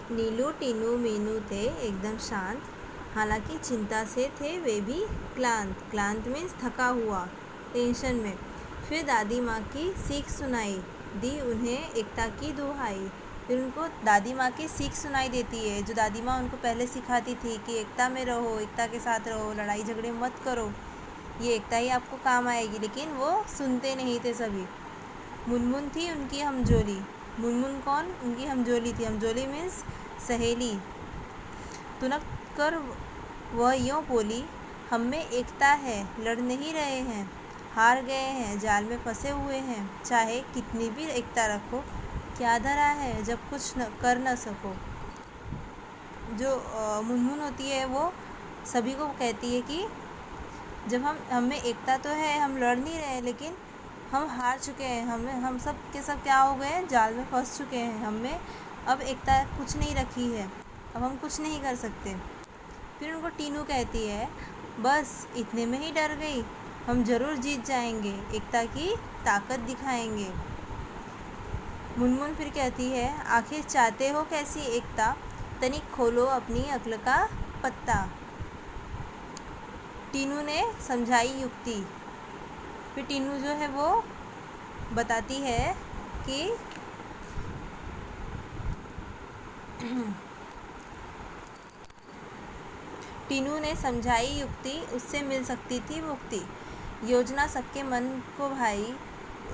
नीलू टीनू मीनू थे एकदम शांत, हालांकि चिंता से थे वे भी क्लांत। क्लांत मीन्स थका हुआ, टेंशन में। फिर दादी माँ की सीख सुनाई दी उन्हें एकता की दुहाई। फिर उनको दादी माँ की सीख सुनाई देती है, जो दादी माँ उनको पहले सिखाती थी कि एकता में रहो, एकता के साथ रहो, लड़ाई झगड़े मत करो, ये एकता ही आपको काम आएगी। लेकिन वो सुनते नहीं थे सभी। मुनमुन थी उनकी हमजोली। मुनमुन कौन? उनकी हमजोली थी। हमजोली मीन्स सहेली। तुनक कर वह यूँ बोली, हम में एकता है, लड़ नहीं रहे हैं, हार गए हैं, जाल में फंसे हुए हैं, चाहे कितनी भी एकता रखो, क्या धरा है जब कुछ कर न सको। जो मुनमुन होती है वो सभी को कहती है कि जब हम में एकता तो है, हम लड़ नहीं रहे, लेकिन हम हार चुके हैं, हम सब के सब क्या हो गए हैं, जाल में फंस चुके हैं। हमें अब एकता कुछ नहीं रखी है, अब हम कुछ नहीं कर सकते। फिर उनको टीनू कहती है, बस इतने में ही डर गई, हम ज़रूर जीत जाएंगे, एकता की ताकत दिखाएंगे। मुनमुन फिर कहती है, आखिर चाहते हो कैसी एकता, तनिक खोलो अपनी अक्ल का पत्ता। टीनू ने समझाई युक्ति। फिर टीनू जो है वो बताती है कि टीनू ने समझाई युक्ति, उससे मिल सकती थी मुक्ति। योजना सबके मन को भाई,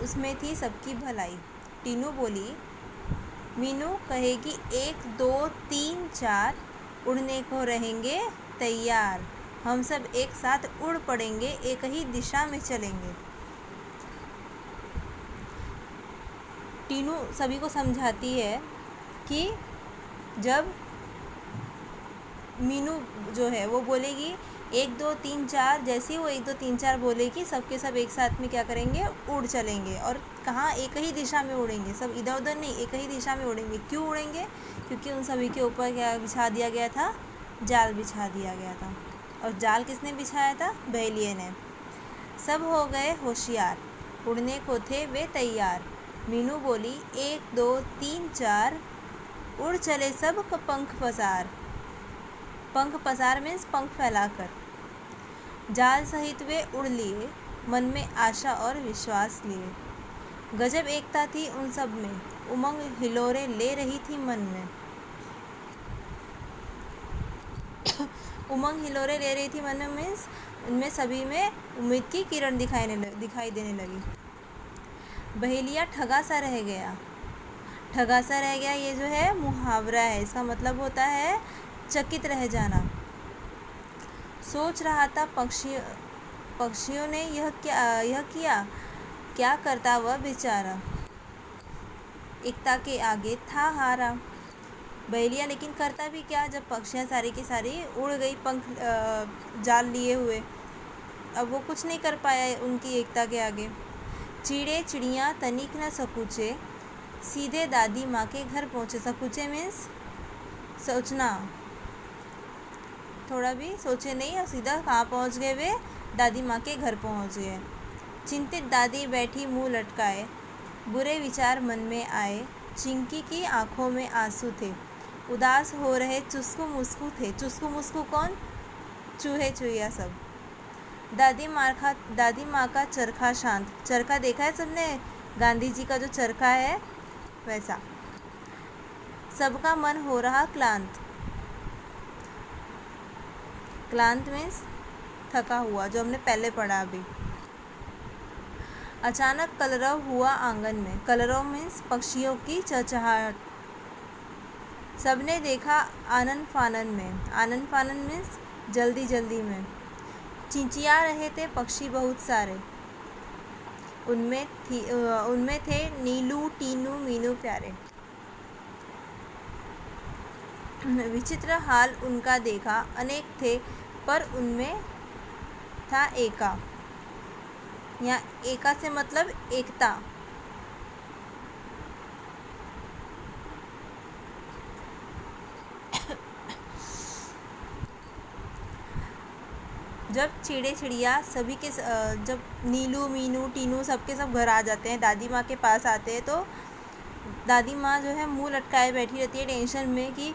उसमें थी सबकी भलाई। टीनू बोली, मीनू कहेगी 1 2 3 4, उड़ने को रहेंगे तैयार, हम सब एक साथ उड़ पड़ेंगे, एक ही दिशा में चलेंगे। टीनू सभी को समझाती है कि जब मीनू जो है वो बोलेगी 1 2 3 4, जैसे ही वो 1 2 3 4 बोलेगी, सबके सब एक साथ में क्या करेंगे, उड़ चलेंगे। और कहाँ? एक ही दिशा में उड़ेंगे, सब इधर उधर नहीं, एक ही दिशा में उड़ेंगे। क्यों उड़ेंगे? क्योंकि उन सभी के ऊपर क्या बिछा दिया गया था? जाल बिछा दिया गया था। और जाल किसने बिछाया था? बहेलिए ने। सब हो गए होशियार, उड़ने को थे वे तैयार। मीनू बोली 1 2 3 4, उड़ चले सब पंख पसार। पंख पसार मीन्स पंख फैलाकर। जाल सहित वे उड़ लिए, मन में आशा और विश्वास लिए। गजब एकता थी उन सब में, उमंग हिलोरे ले रही थी मन में। उमंग हिलोरे ले रही थी मन में मीन्स उनमें सभी में उम्मीद की किरण दिखाई देने लगी। बहेलिया ठगा सा रह गया। ठगा सा रह गया ये जो है मुहावरा है, इसका मतलब होता है चकित रह जाना। सोच रहा था पक्षियों ने यह किया, क्या करता वह बेचारा, एकता के आगे था हारा। बहेलिया लेकिन करता भी क्या, जब पक्षियाँ सारी की सारी उड़ गई पंख जाल लिए हुए, अब वो कुछ नहीं कर पाया उनकी एकता के आगे। चिड़े चिड़ियाँ तनिक न सकूचे, सीधे दादी माँ के घर पहुँचे। सकूचे मीन्स सोचना, थोड़ा भी सोचे नहीं और सीधा कहाँ पहुँच गए वे? दादी माँ के घर पहुँच गए। चिंतित दादी बैठी मुंह लटकाए, बुरे विचार मन में आए, चिंकी की आंखों में आंसू थे, उदास हो रहे चुस्कू मुस्कू थे। चुस्कू मुस्कू कौन? चूहे चूहिया सब। दादी माँ का चरखा शांत। चरखा देखा है सबने? गांधी जी का जो चरखा है वैसा। सबका मन हो रहा क्लांत। क्लांत मीन्स थका हुआ, जो हमने पहले पढ़ा अभी। अचानक कलरव हुआ आंगन में। कलरव मीन्स पक्षियों की चहचहाहट। सबने देखा आनन फानन में। आनन फानन मीन्स जल्दी जल्दी में। चिंचिया रहे थे पक्षी बहुत सारे, उनमें थे नीलू टीनू मीनू प्यारे। विचित्र हाल उनका देखा, अनेक थे पर उनमें था एका। यहाँ एका से मतलब एकता। जब चिड़े चिड़िया सभी के जब नीलू मीनू टीनू सबके सब घर आ जाते हैं, दादी माँ के पास आते हैं, तो दादी माँ जो है मुंह लटकाए बैठी रहती है टेंशन में कि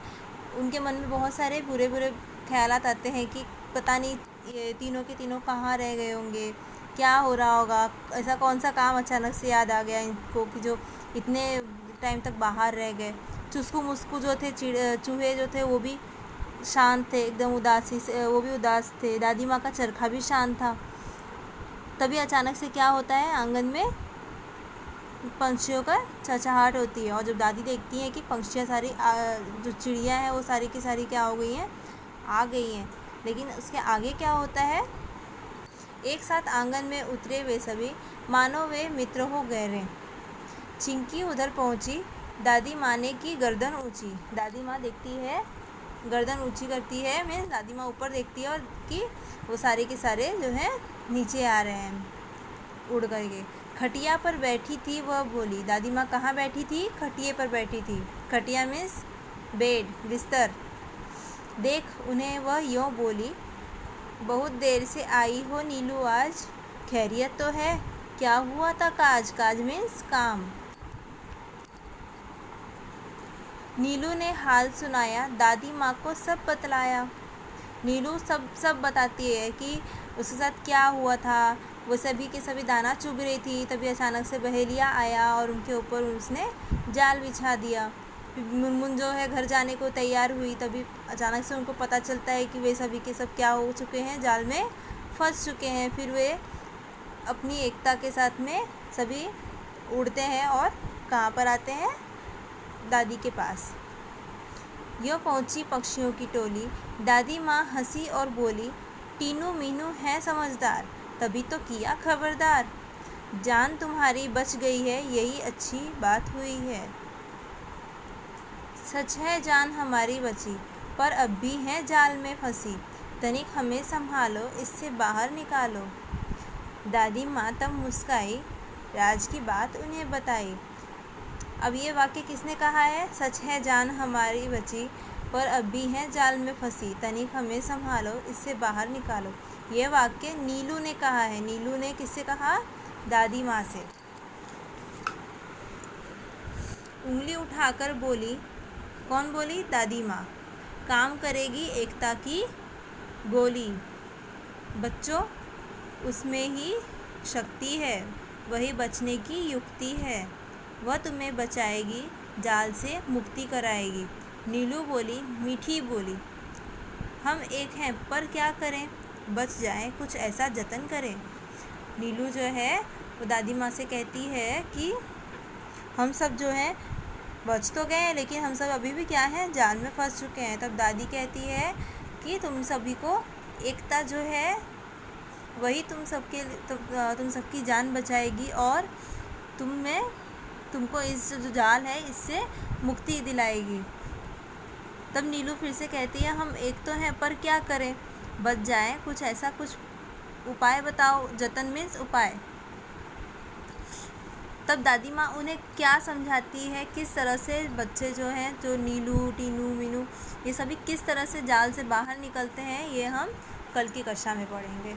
उनके मन में बहुत सारे बुरे बुरे ख्यालात आते हैं कि पता नहीं ये तीनों के तीनों कहाँ रह गए होंगे, क्या हो रहा होगा, ऐसा कौन सा काम अचानक से याद आ गया इनको कि जो इतने टाइम तक बाहर रह गए। चुस्कू मुस्कू जो थे चूहे जो थे वो भी शांत थे, एकदम उदासी से, वो भी उदास थे। दादी माँ का चरखा भी शांत था। तभी अचानक से क्या होता है, आंगन में पंछियों का चहचहाट होती है और जब दादी देखती हैं कि पंछियाँ सारी जो चिड़िया हैं वो सारी की सारी क्या हो गई हैं, आ गई हैं। लेकिन उसके आगे क्या होता है, एक साथ आंगन में उतरे वे सभी मानो वे मित्र हो गहरे। चिंकी उधर पहुंची, दादी माँ ने की गर्दन ऊंची। दादी माँ देखती है, गर्दन ऊंची करती है, मीन्स दादी माँ ऊपर देखती है और कि वो सारे के सारे जो हैं नीचे आ रहे हैं उड़ करके। खटिया पर बैठी थी वह बोली। दादी माँ कहाँ बैठी थी, खटिए पर बैठी थी। खटिया मीन्स बेड, बिस्तर। देख उन्हें वह यूँ बोली, बहुत देर से आई हो नीलू आज, खैरियत तो है, क्या हुआ था काज, काज मीन्स काम। नीलू ने हाल सुनाया, दादी माँ को सब बतलाया। नीलू सब बताती है कि उसके साथ क्या हुआ था। वो सभी के सभी दाना चुग रही थी, तभी अचानक से बहेलिया आया और उनके ऊपर उसने जाल बिछा दिया। मुनमुन जो है घर जाने को तैयार हुई, तभी अचानक से उनको पता चलता है कि वे सभी के सब क्या हो चुके हैं, जाल में फंस चुके हैं। फिर वे अपनी एकता के साथ में सभी उड़ते हैं और कहाँ पर आते हैं, दादी के पास। यूँ पहुँची पक्षियों की टोली। दादी माँ हंसी और बोली, टीनू मीनू है समझदार, तभी तो किया खबरदार, जान तुम्हारी बच गई है, यही अच्छी बात हुई है। सच है जान हमारी बची, पर अब भी है जाल में फंसी, तनिक हमें संभालो, इससे बाहर निकालो। दादी माँ तब मुस्काई, राज की बात उन्हें बताई। अब ये वाक्य किसने कहा है, सच है जान हमारी बची, पर अब भी है जाल में फंसी, तनिक हमें संभालो, इससे बाहर निकालो। ये वाक्य नीलू ने कहा है। नीलू ने किससे कहा, दादी माँ से। उंगली उठाकर बोली, कौन बोली, दादी माँ, काम करेगी एकता की गोली, बच्चों उसमें ही शक्ति है, वही बचने की युक्ति है, वह तुम्हें बचाएगी, जाल से मुक्ति कराएगी। नीलू बोली, मीठी बोली, हम एक हैं पर क्या करें, बच जाएं, कुछ ऐसा जतन करें। नीलू जो है वो दादी माँ से कहती है कि हम सब जो हैं बच तो गए हैं, लेकिन हम सब अभी भी क्या हैं, जाल में फंस चुके हैं। तब दादी कहती है कि तुम सभी को एकता जो है वही तुम सबकी जान बचाएगी और तुमको इस जो जाल है इससे मुक्ति दिलाएगी। तब नीलू फिर से कहती है, हम एक तो हैं पर क्या करें, बच जाएं, कुछ ऐसा कुछ उपाय बताओ, जतन मीन्स उपाय। तब दादी माँ उन्हें क्या समझाती है, किस तरह से बच्चे जो हैं, जो नीलू टीनू मीनू, ये सभी किस तरह से जाल से बाहर निकलते हैं, ये हम कल की कक्षा में पढ़ेंगे।